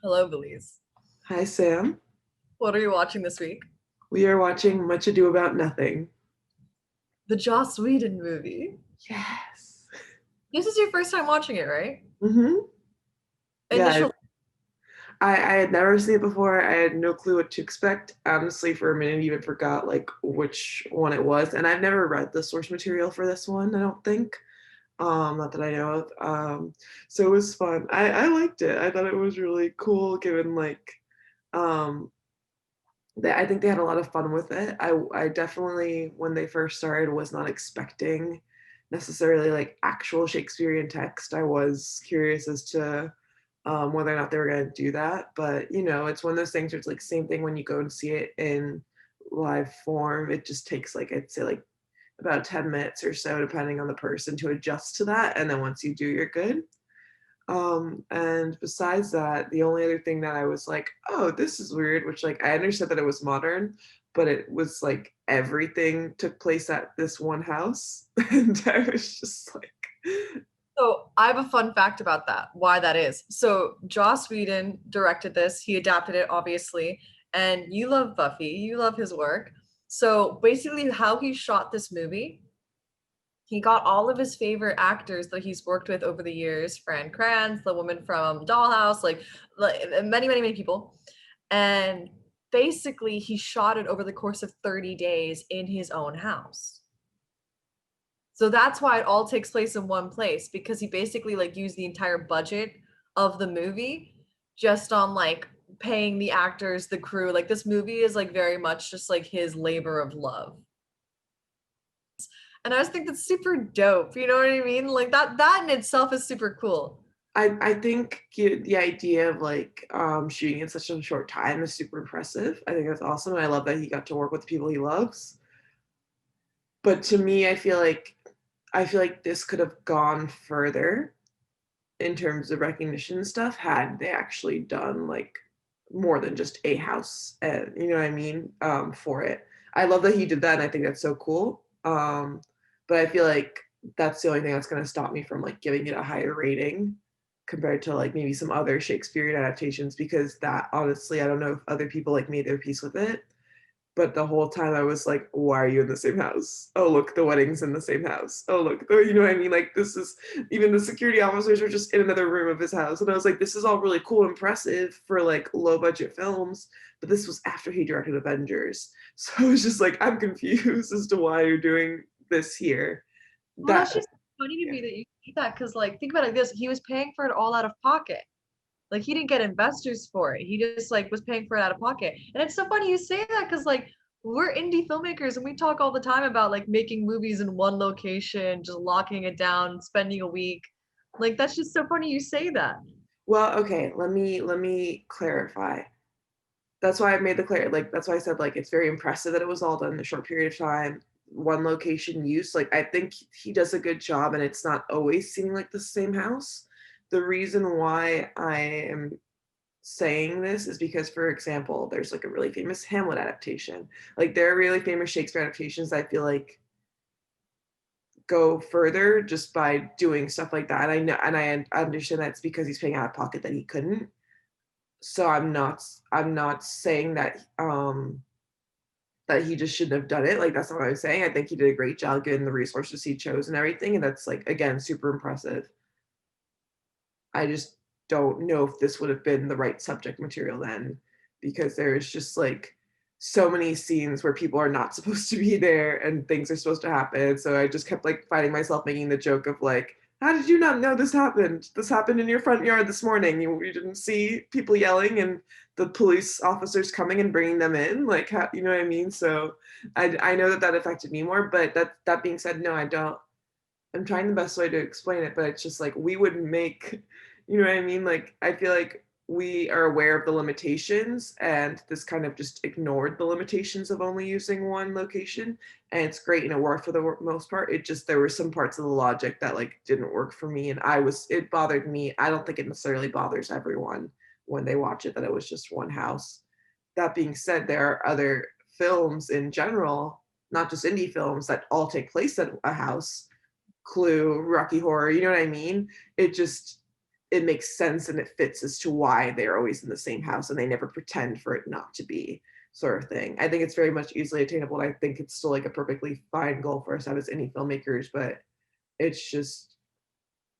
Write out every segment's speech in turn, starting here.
Hello, Belize. Hi, Sam. What are you watching this week? We are watching Much Ado About Nothing. The Joss Whedon movie. Yes. This is your first time watching it, right? Mm-hmm. Yeah, Initial. I had never seen it before. I had no clue what to expect. Honestly, for a minute, even forgot like which one it was. And I've never read the source material for this one, I don't think. Not that I know of. So it was fun. I liked it. I thought it was really cool given like um I think they had a lot of fun with it. I definitely, when they first started, was not expecting necessarily like actual Shakespearean text. I was curious as to whether or not they were going to do that. But it's one of those things where it's like same thing when you go and see it in live form. It just takes like I'd say like about 10 minutes or so, depending on the person, to adjust to that. And then once you do, you're good. And besides that, the only other thing that I was like, oh, this is weird, which like I understood that it was modern, but it was like everything took place at this one house. And I was just like, So I have a fun fact about that, why that is. So Joss Whedon directed this. He adapted it, obviously. And you love Buffy. You love his work. So basically, how he shot this movie, he got all of his favorite actors that he's worked with over the years, Fran Kranz, the woman from Dollhouse, like many, many, many people. And basically, he shot it over the course of 30 days in his own house. So that's why it all takes place in one place because he basically like used the entire budget of the movie just on like paying the actors, the crew. Like this movie is like very much just like his labor of love. And I just think that's super dope. You know what I mean? Like that in itself is super cool. I think the idea of like shooting in such a short time is super impressive. I think that's awesome. And I love that he got to work with the people he loves. But to me, I feel like this could have gone further in terms of recognition stuff had they actually done like more than just a house, and you know what I mean, for it. I love that he did that, and I think that's so cool. But I feel like that's the only thing that's going to stop me from like giving it a higher rating compared to like maybe some other Shakespearean adaptations, because that honestly, I don't know if other people like made their peace with it, but the whole time I was like, why are you in the same house? Oh, look, the wedding's in the same house. Oh, look, you know what I mean? Like, this is, even the security officers are just in another room of his house. And I was like, this is all really cool, impressive for like low budget films. But this was after he directed Avengers. So I was just like, I'm confused as to why you're doing this here. Well, that's That, just funny to yeah. me that you see that because like think about it like this. He was paying for it all out of pocket. Like he didn't get investors for it. He just like was paying for it out of pocket. And it's so funny you say that because like we're indie filmmakers and we talk all the time about like making movies in one location, just locking it down, spending a week. Like that's just so funny you say that. Well, okay, let me clarify. That's why I made the clear, like that's why I said like it's very impressive that it was all done in a short period of time, one location use. Like I think he does a good job, and it's not always seeming like the same house. The reason why I am saying this is because, for example, there's like a really famous Hamlet adaptation. Like there are really famous Shakespeare adaptations that I feel like go further just by doing stuff like that. I know, and I understand that's because he's paying out of pocket that he couldn't. So I'm not saying that he just shouldn't have done it. Like that's not what I'm saying. I think he did a great job given the resources he chose and everything, and that's like again super impressive. I just don't know if this would have been the right subject material then, because there's just like so many scenes where people are not supposed to be there and things are supposed to happen. So I just kept like finding myself making the joke of like, how did you not know this happened? This happened in your front yard this morning. You didn't see people yelling and the police officers coming and bringing them in. Like, how, you know what I mean? So I know that that affected me more. But that being said, no, I don't. I'm trying the best way to explain it, but it's just like we would make, you know what I mean? Like I feel like we are aware of the limitations, and this kind of just ignored the limitations of only using one location. And it's great and it worked for the most part. It just, there were some parts of the logic that like didn't work for me, and it bothered me. I don't think it necessarily bothers everyone when they watch it that it was just one house. That being said, there are other films in general, not just indie films, that all take place at a house. Clue, Rocky Horror, you know what I mean? It just, it makes sense and it fits as to why they're always in the same house and they never pretend for it not to be, sort of thing. I think it's very much easily attainable. And I think it's still like a perfectly fine goal for us as indie filmmakers, but it's just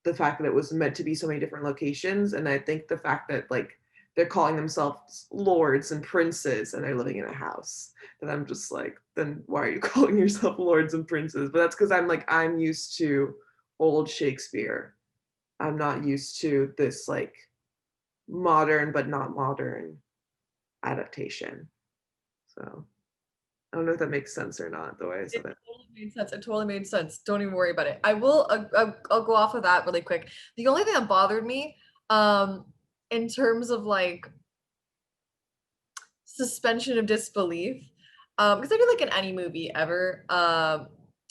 the fact that it was meant to be so many different locations. And I think the fact that like they're calling themselves lords and princes and they're living in a house, that I'm just like, then why are you calling yourself lords and princes? But that's because I'm used to old Shakespeare. I'm not used to this like modern but not modern adaptation. So I don't know if that makes sense or not, the way I It said it. totally made sense. It totally made sense. Don't even worry about it. I'll go off of that really quick. The only thing that bothered me, um, in terms of like suspension of disbelief, because I feel like in any movie ever,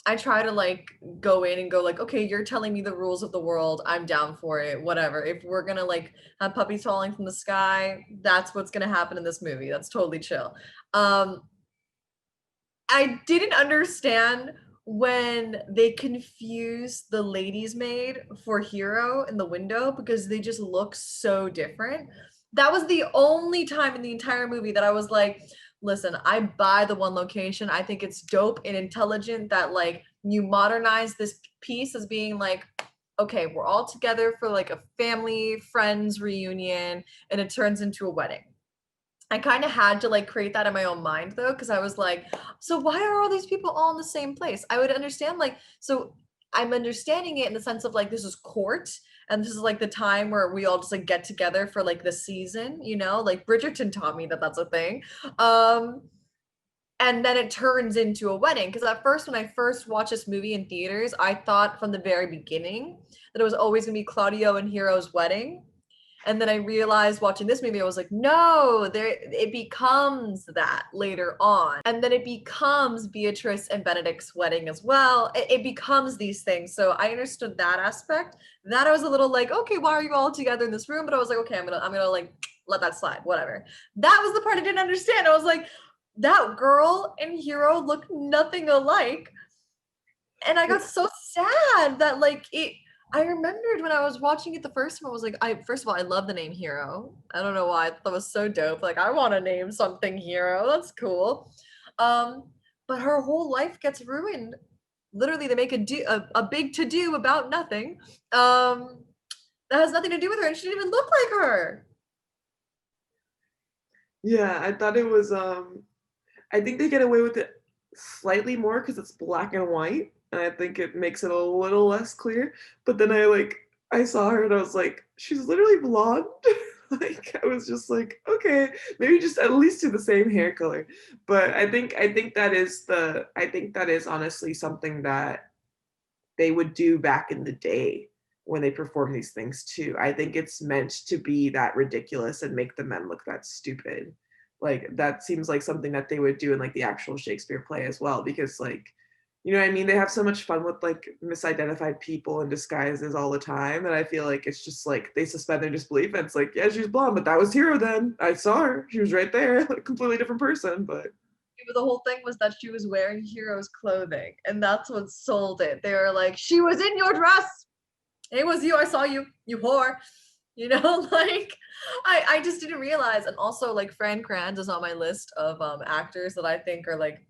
I try to like go in and go like, okay, you're telling me the rules of the world. I'm down for it. Whatever. If we're gonna like have puppies falling from the sky, that's what's gonna happen in this movie. That's totally chill. Um, I didn't understand when they confused the lady's maid for Hero in the window because they just look so different. That was the only time in the entire movie that I was like, listen, I buy the One Location. I think it's dope and intelligent that like you modernize this piece as being like, okay, we're all together for like a family, friends reunion, and it turns into a wedding. I kind of had to like create that in my own mind though, because I was like, so why are all these people all in the same place? I would understand like, so I'm understanding it in the sense of like this is court and this is like the time where we all just like get together for like the season, you know, like Bridgerton taught me that that's a thing. Um, and then it turns into a wedding. Because at first, when I first watched this movie in theaters, I thought from the very beginning that it was always gonna be Claudio and Hero's wedding. And then I realized watching this movie, I was like, no, there it becomes that later on. And then it becomes Beatrice and Benedict's wedding as well. It becomes these things. So I understood that aspect. That I was a little like, okay, why are you all together in this room? But I was like, okay, I'm gonna like let that slide, whatever. That was the part I didn't understand. I was like, that girl and Hero look nothing alike. And I got so sad that like it I remembered when I was watching it the first time, I was like, I first of all, I love the name Hero. I don't know why. I thought that was so dope. Like, I want to name something Hero. That's cool. Um, but her whole life gets ruined. Literally, they make a big to do about nothing. That has nothing to do with her, and she didn't even look like her. Yeah, I thought it was I think they get away with it slightly more because it's black and white, and I think it makes it a little less clear. But then I saw her and I was like, she's literally blonde. Like I was just like, okay, maybe just at least do the same hair color. But I think that is honestly something that they would do back in the day when they perform these things too. I think it's meant to be that ridiculous and make the men look that stupid. Like that seems like something that they would do in like the actual Shakespeare play as well, because like, you know what I mean? They have so much fun with like misidentified people and disguises all the time. And I feel like it's just like they suspend their disbelief. And it's like, yeah, she's blonde, but that was Hero then. I saw her. She was right there, like completely different person. But But the whole thing was that she was wearing Hero's clothing, and that's what sold it. They were like, she was in your dress. It was you. I saw you. You whore. You know, like I just didn't realize. And also, like Fran Kranz is on my list of actors that I think are like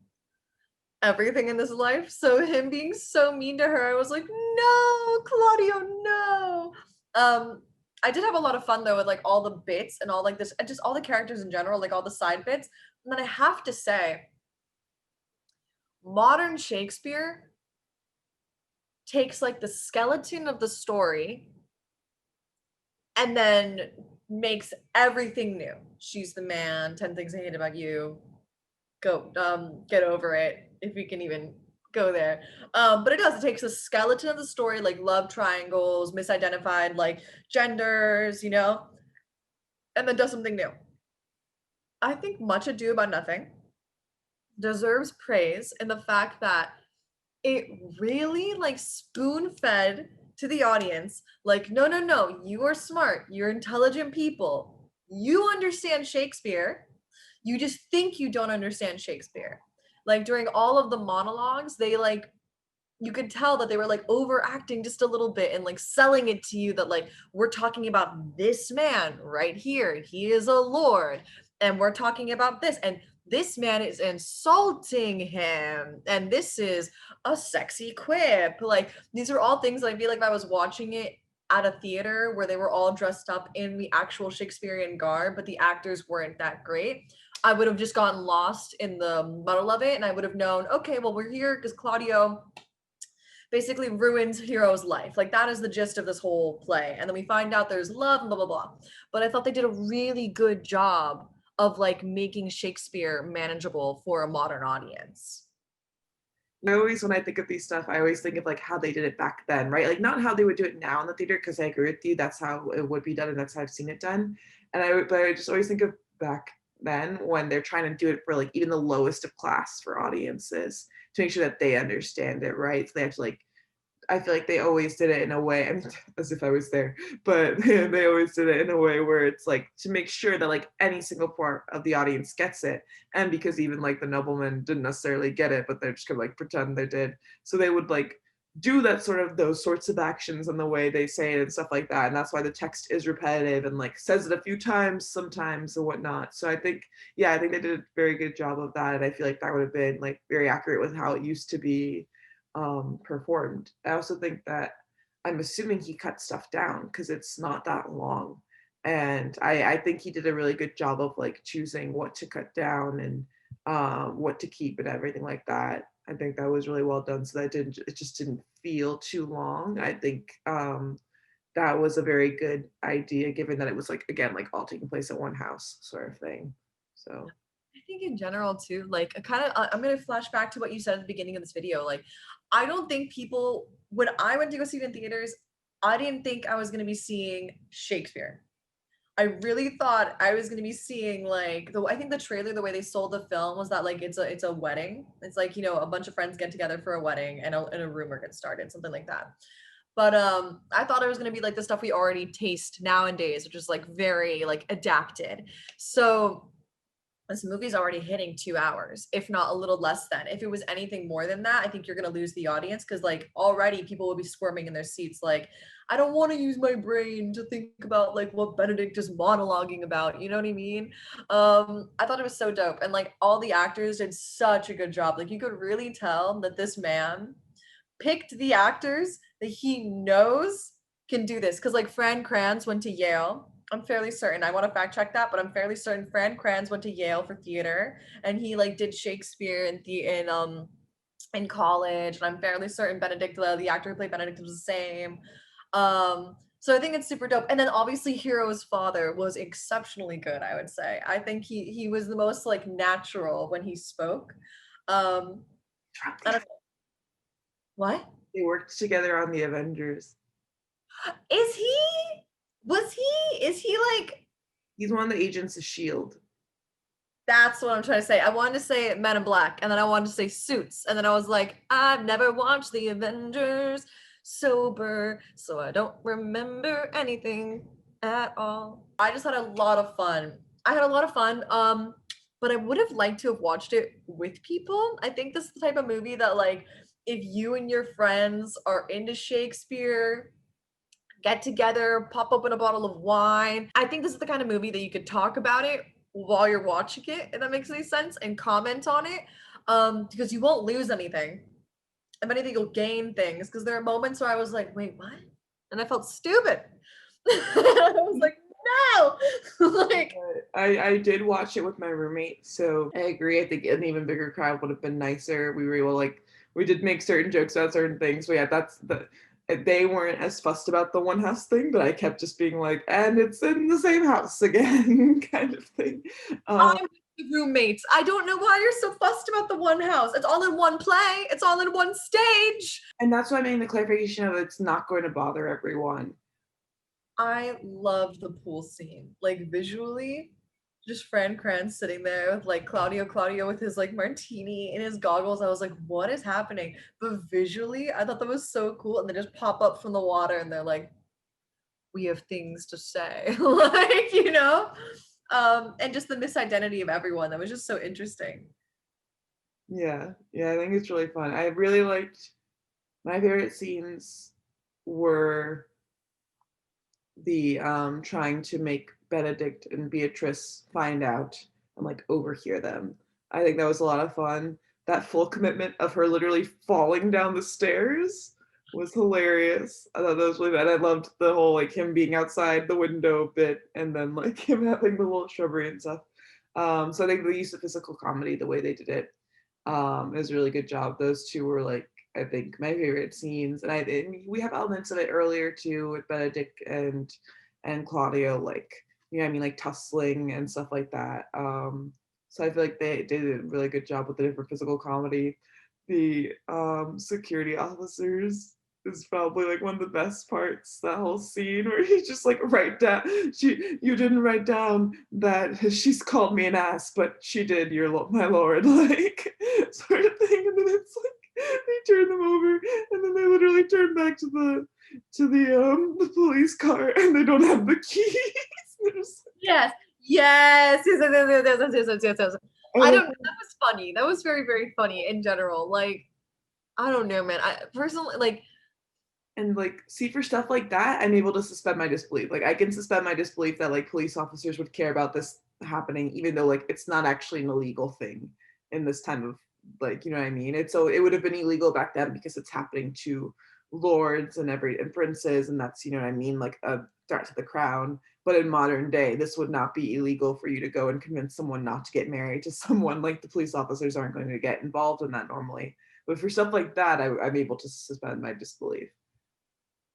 everything in this life. So him being so mean to her, I was like, no, Claudio, no. I did have a lot of fun though with like all the bits and all like this, and just all the characters in general, like all the side bits. And then I have to say, modern Shakespeare takes like the skeleton of the story and then makes everything new. She's the man, 10 things I hate about you. Go get over it if we can even go there. But it takes the skeleton of the story, like love triangles, misidentified like genders, you know, and then does something new. I think Much Ado About Nothing deserves praise in the fact that it really like spoon fed to the audience like, no, no, no, you are smart, you're intelligent people, you understand Shakespeare, you just think you don't understand Shakespeare. Like during all of the monologues, they like you could tell that they were like overacting just a little bit and like selling it to you that like we're talking about this man right here. He is a lord, and we're talking about this, and this man is insulting him, and this is a sexy quip. Like these are all things that I feel like if I was watching it at a theater where they were all dressed up in the actual Shakespearean garb, but the actors weren't that great, I would have just gotten lost in the muddle of it, and I would have known, okay, well, we're here because Claudio basically ruins Hero's life. Like that is the gist of this whole play. And then we find out there's love and blah blah blah. But I thought they did a really good job of like making Shakespeare manageable for a modern audience. I always, when I think of these stuff, I always think of like how they did it back then, right? Like not how they would do it now in the theater, because I agree with you, that's how it would be done, and that's how I've seen it done. But I just always think of back then when they're trying to do it for like even the lowest of class for audiences to make sure that they understand it, right? So they have to like, I feel like they always did it in a way, I mean, as if I was there, but they always did it in a way where it's like to make sure that like any single part of the audience gets it. And because even like the noblemen didn't necessarily get it, but they're just gonna like pretend they did. So they would like do that sort of those sorts of actions and the way they say it and stuff like that. And that's why the text is repetitive and like says it a few times sometimes and whatnot. So I think, yeah, I think they did a very good job of that. And I feel like that would have been like very accurate with how it used to be performed. I also think that I'm assuming he cut stuff down because it's not that long. And I think he did a really good job of like choosing what to cut down and what to keep and everything like that. I think that was really well done. So that it just didn't feel too long. I think that was a very good idea given that it was like, again, like all taking place at one house sort of thing. So I think in general too, like kind of, I'm gonna flash back to what you said at the beginning of this video. Like, I don't think people, when I went to go see it in theaters, I didn't think I was gonna be seeing Shakespeare. I really thought I was gonna be seeing like I think the trailer, the way they sold the film was that like it's a wedding. It's like, you know, a bunch of friends get together for a wedding and a rumor gets started, something like that. But I thought it was gonna be like the stuff we already taste nowadays, which is like very like adapted. So this movie's already hitting 2 hours, if not a little less than. If it was anything more than that, I think you're gonna lose the audience because like already people will be squirming in their seats, like, I don't want to use my brain to think about like what Benedict is monologuing about. You know what I mean? I thought it was so dope. And like all the actors did such a good job. Like you could really tell that this man picked the actors that he knows can do this. Cause like Fran Kranz went to Yale. I'm fairly certain. I want to fact check that, but I'm fairly certain Fran Kranz went to Yale for theater, and he like did Shakespeare in college. And I'm fairly certain Benedict, the actor who played Benedict, was the same. So I think it's super dope. And then obviously Hero's father was exceptionally good, I would say. I think he was the most like natural when he spoke. Um, I don't know. What? they worked together on the Avengers. Is he? Was he? Is he like? He's one of the agents of S.H.I.E.L.D. That's what I'm trying to say. I wanted to say Men in Black, and then I wanted to say Suits, and then I was like, I've never watched the Avengers sober, so I don't remember anything at all. I just had a lot of fun. I had a lot of fun. But I would have liked to have watched it with people. I think this is the type of movie that like if you and your friends are into Shakespeare, get together, pop open a bottle of wine. I think this is the kind of movie that you could talk about it while you're watching it, if that makes any sense, and comment on it. Because you won't lose anything. If anything, you'll gain things. Because there are moments where I was like, wait, what? And I felt stupid. I was like, no. like I did watch it with my roommate, so I agree. I think an even bigger crowd would have been nicer. We were able like we did make certain jokes about certain things. But yeah, that's the they weren't as fussed about the one house thing, but I kept just being like, and it's in the same house again, kind of thing. I'm roommates. I don't know why you're so fussed about the one house. It's all in one play. It's all in one stage. And that's why I made the clarification of it's not going to bother everyone. I love the pool scene. Like visually, just Fran Kranz sitting there with like Claudio with his like martini and his goggles. I was like, what is happening? But visually, I thought that was so cool. And they just pop up from the water and they're like, we have things to say. like, you know? And just the misidentity of everyone. That was just so interesting. Yeah, yeah, I think it's really fun. I really liked. My favorite scenes were the trying to make Benedict and Beatrice find out and like overhear them. I think that was a lot of fun. That full commitment of her literally falling down the stairs was hilarious. I thought that was really bad. I loved the whole like him being outside the window bit and then like him having the little shrubbery and stuff. So I think the use of physical comedy, the way they did it, is a really good job. Those two were like I think my favorite scenes, and we have elements of it earlier too with Benedict and Claudio, like you know what I mean, like tussling and stuff like that. So I feel like they did a really good job with the different physical comedy. The security officers is probably like one of the best parts. That whole scene where he just like write down you didn't write down that she's called me an ass, but she did, my lord, like sort of thing. And then it's like they turn them over, and then they literally turn back to the police car, and they don't have the keys. Yes. Yes. Yes. Yes. Yes. Yes. Yes. Yes. Yes. Yes. Yes. I And don't know. That was funny. That was very, very funny in general. Like, I don't know, man. I personally like and like see for stuff like that, I'm able to suspend my disbelief. Like I can suspend my disbelief that like police officers would care about this happening, even though like it's not actually an illegal thing in this time of like you know what I mean. It's so it would have been illegal back then because it's happening to lords and princes, and that's you know what I mean, like a threat to the crown. But in modern day, this would not be illegal for you to go and convince someone not to get married to someone. Like the police officers aren't going to get involved in that normally. But for stuff like that, I'm able to suspend my disbelief.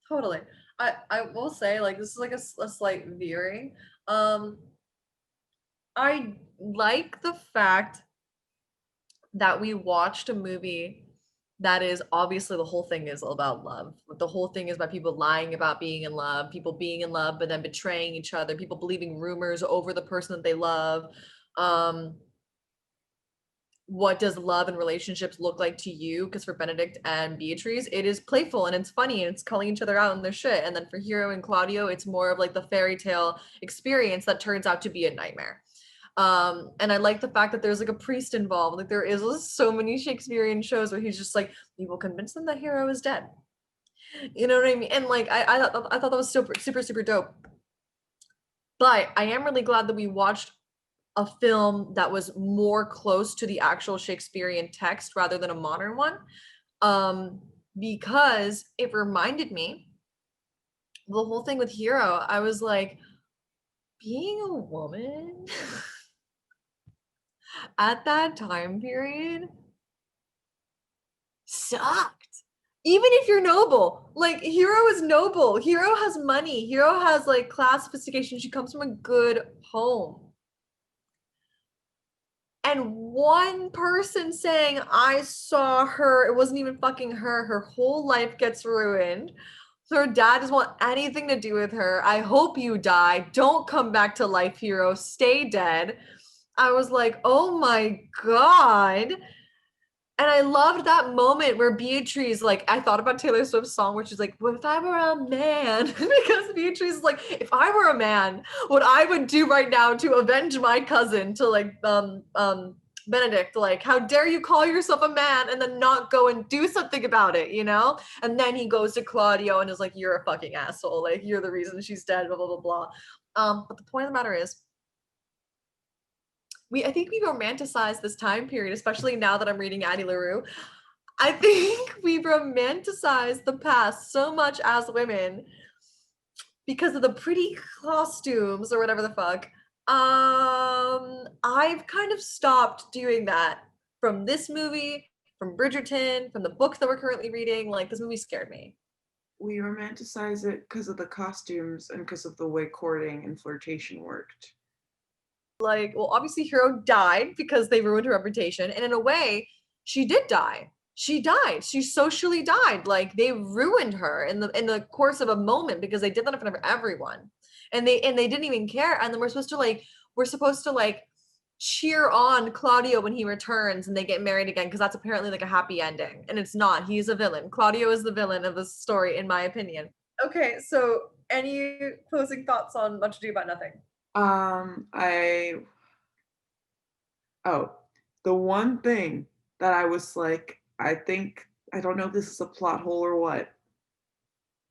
totally. I will say like this is like a slight veering. Um, I like the fact that we watched a movie that is obviously the whole thing is about love. The whole thing is about people lying about being in love, people being in love, but then betraying each other, people believing rumors over the person that they love. Um, what does love and relationships look like to you? Because for Benedict and Beatrice, it is playful and it's funny and it's calling each other out on their shit. And then for Hero and Claudio, it's more of like the fairy tale experience that turns out to be a nightmare. And I like the fact that there's like a priest involved. Like there is so many Shakespearean shows where he's just like, you will convince them that Hero is dead. You know what I mean? And like I thought that was super super super dope. But I am really glad that we watched a film that was more close to the actual Shakespearean text rather than a modern one. Um, because it reminded me the whole thing with Hero. I was like, being a woman at that time period sucked. Even if you're noble, like Hero is noble. Hero has money. Hero has like class sophistication. She comes from a good home. And one person saying, I saw her, it wasn't even fucking her, her whole life gets ruined. Her dad doesn't want anything to do with her. I hope you die. Don't come back to life, Hero. Stay dead. I was like, oh my God. And I loved that moment where Beatrice, like, I thought about Taylor Swift's song, which is like, "What if I were a man?" Because Beatrice is like, if I were a man, what I would do right now to avenge my cousin, to like, Benedict, like, how dare you call yourself a man and then not go and do something about it, you know? And then he goes to Claudio and is like, you're a fucking asshole. Like, you're the reason she's dead, blah, blah, blah, blah. But the point of the matter is, I think we romanticize this time period, especially now that I'm reading Addie LaRue. I think we romanticize the past so much as women because of the pretty costumes or whatever the fuck. I've kind of stopped doing that from this movie, from Bridgerton, from the books that we're currently reading. Like this movie scared me. We romanticize it because of the costumes and because of the way courting and flirtation worked. Like, well, obviously Hero died because they ruined her reputation, and in a way, she did die. She died. She socially died. Like they ruined her in the course of a moment because they did that in front of everyone, and they didn't even care. And then we're supposed to like cheer on Claudio when he returns and they get married again because that's apparently like a happy ending, and it's not. He's a villain. Claudio is the villain of this story, in my opinion. Okay, so any closing thoughts on Much Ado About Nothing? I oh, the one thing that I was like, I think I don't know if this is a plot hole or what,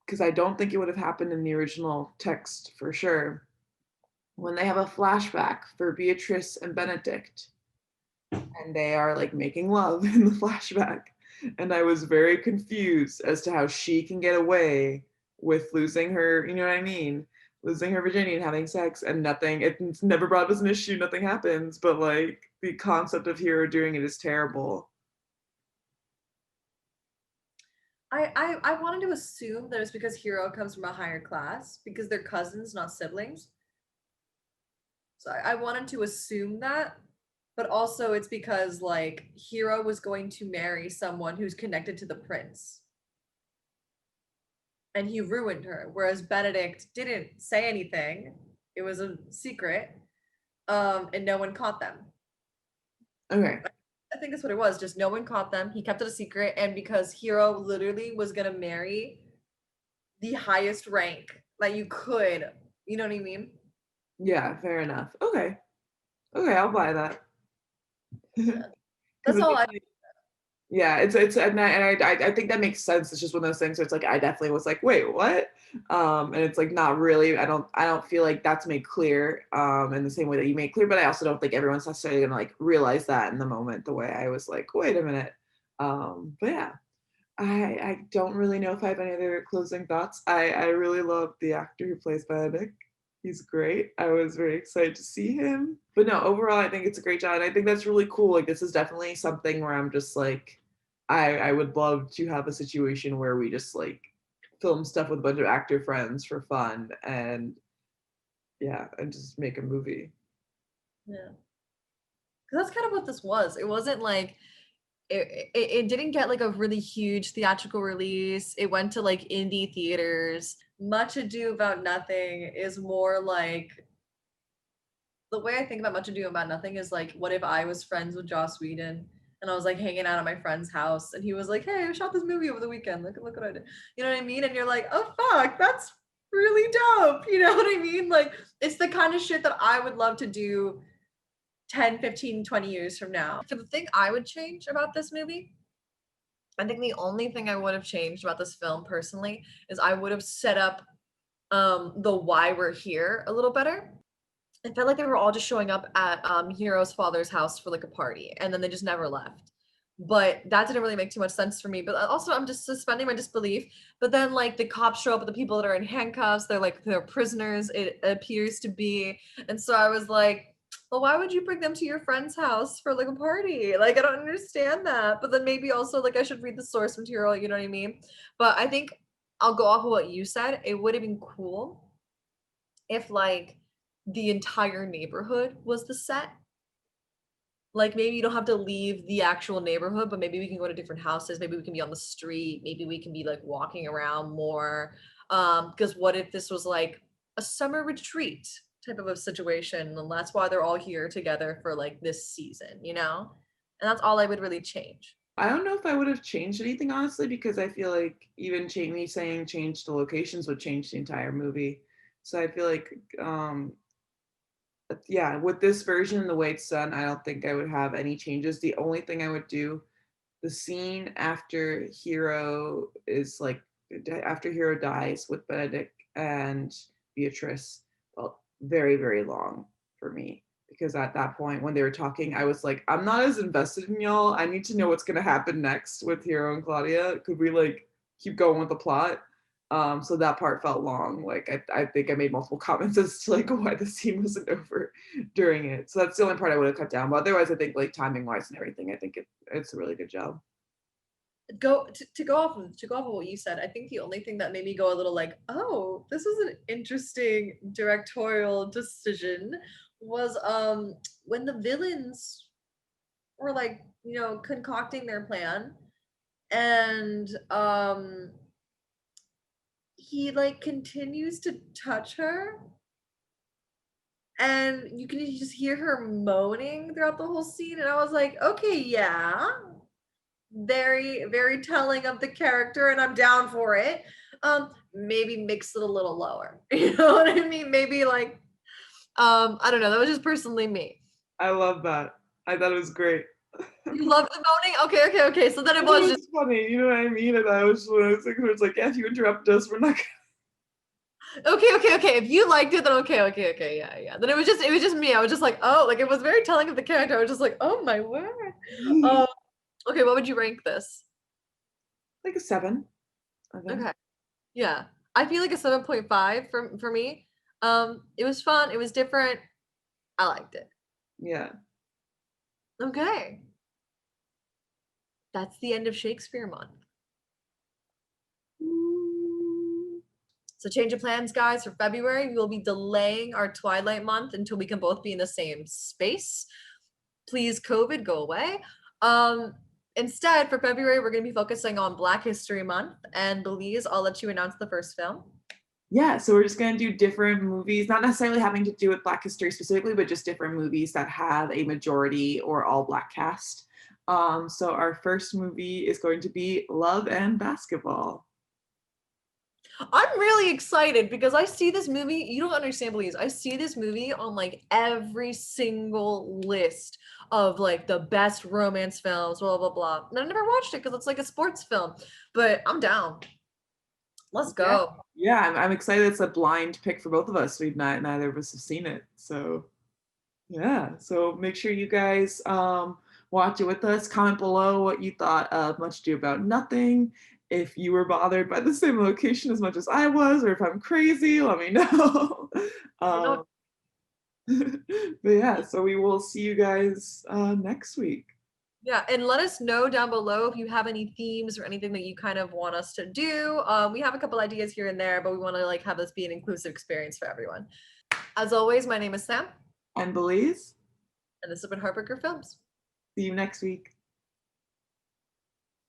because I don't think it would have happened in the original text for sure. When they have a flashback for Beatrice and Benedict, and they are like making love in the flashback. And I was very confused as to how she can get away with losing her, you know what I mean? Losing her virginity and having sex and nothing, it's never brought up as an issue, nothing happens, but like the concept of Hero doing it is terrible. I wanted to assume that it's because Hero comes from a higher class because they're cousins, not siblings. So I wanted to assume that, but also it's because like Hero was going to marry someone who's connected to the prince, and he ruined her. Whereas Benedict didn't say anything; it was a secret, and no one caught them. Okay. I think that's what it was. Just no one caught them. He kept it a secret, and because Hero literally was gonna marry the highest rank that you could, you know what I mean? Yeah, fair enough. Okay. Okay, I'll buy that. Yeah. Because That's it all I. definitely, yeah, it's and I think that makes sense. It's just one of those things where it's like I definitely was like, wait, what? And it's like not really. I don't feel like that's made clear in the same way that you made clear, but I also don't think everyone's necessarily gonna like realize that in the moment the way I was like, wait a minute. But yeah, I don't really know if I have any other closing thoughts. I really love the actor who plays Benedict. He's great. I was very excited to see him. But no, overall, I think it's a great job. And I think that's really cool. Like, this is definitely something where I'm just like, I would love to have a situation where we just like film stuff with a bunch of actor friends for fun and yeah, and just make a movie. Yeah. 'Cause that's kind of what this was. It wasn't like it didn't get like a really huge theatrical release. It went to like indie theaters. Much Ado About Nothing is more like the way I think about Much Ado About Nothing is like, what if I was friends with Joss Whedon and I was like hanging out at my friend's house and he was like, "Hey, I shot this movie over the weekend. Look what I did." You know what I mean? And you're like, "Oh fuck, that's really dope." You know what I mean? Like it's the kind of shit that I would love to do 10, 15, 20 years from now. For the thing I would change about this movie, I think the only thing I would have changed about this film personally is I would have set up the why we're here a little better. It felt like they were all just showing up at Hero's father's house for like a party and then they just never left. But that didn't really make too much sense for me. But also I'm just suspending my disbelief. But then like the cops show up with the people that are in handcuffs, they're prisoners, it appears to be. And so I was like, well, why would you bring them to your friend's house for like a party? Like I don't understand that. But then maybe also like I should read the source material, you know what I mean? But I think I'll go off of what you said. It would have been cool if like the entire neighborhood was the set. Like maybe you don't have to leave the actual neighborhood, but maybe we can go to different houses. Maybe we can be on the street. Maybe we can be like walking around more. Because what if this was like a summer retreat type of a situation? And that's why they're all here together for like this season, you know? And that's all I would really change. I don't know if I would have changed anything honestly, because I feel like even me saying change the locations would change the entire movie. So I feel like yeah, with this version and the way it's done, I don't think I would have any changes. The only thing I would do, the scene after Hero is like after Hero dies with Benedict and Beatrice, well, very, very long for me. Because at that point when they were talking, I was like, I'm not as invested in y'all. I need to know what's gonna happen next with Hero and Claudia. Could we like keep going with the plot? So that part felt long. Like I think I made multiple comments as to like why the scene wasn't over during it. So that's the only part I would have cut down. But otherwise, I think like timing wise and everything, I think it's a really good job. To go off of what you said, I think the only thing that made me go a little like, oh, this was an interesting directorial decision was when the villains were like, you know, concocting their plan and he like continues to touch her and you can just hear her moaning throughout the whole scene and I was like, okay, yeah, very very telling of the character and I'm down for it. Maybe mix it a little lower. You know what I mean? Maybe like I don't know, that was just personally me. I love that. I thought it was great. You love the moaning? Okay, okay, okay. So then it I thought was it just was funny, you know what I mean? And I was one of those things where it's like, yeah, if you interrupt us, we're not okay, okay, okay. If you liked it, then okay, okay, okay, yeah, yeah. Then it was just me. I was just like, oh, like it was very telling of the character. I was just like, oh my word. gonna Um, okay, what would you rank this? like a 7, I think. Okay, yeah. I feel like a 7.5 for me. It was fun, it was different. I liked it. Yeah. Okay. That's the end of Shakespeare month. Mm, So change of plans, guys, for February. We will be delaying our Twilight month until we can both be in the same space. Please, COVID, go away. Instead, for February, we're going to be focusing on Black History Month. And Belize, I'll let you announce the first film. Yeah, so we're just gonna do different movies, not necessarily having to do with Black history specifically, but just different movies that have a majority or all Black cast. So our first movie is going to be Love and Basketball. I'm really excited because I see this movie. You don't understand, Belize. I see this movie on like every single list of like the best romance films, blah, blah, blah. And I never watched it because it's like a sports film, but I'm down. Let's Yeah, go. yeah, I'm excited. It's a blind pick for both of us. We've not neither of us have seen it, so yeah. So make sure you guys watch it with us. Comment below what you thought of Much Ado About Nothing. If you were bothered by the same location as much as I was, or if I'm crazy, let me know. You know, um, but yeah, so we will see you guys next week. yeah, and let us know down below if you have any themes or anything that you kind of want us to do. We have a couple ideas here and there, but we want to like have this be an inclusive experience for everyone. As always, my name is Sam, And Belize, and this has been Heartbreaker Films. see you next week.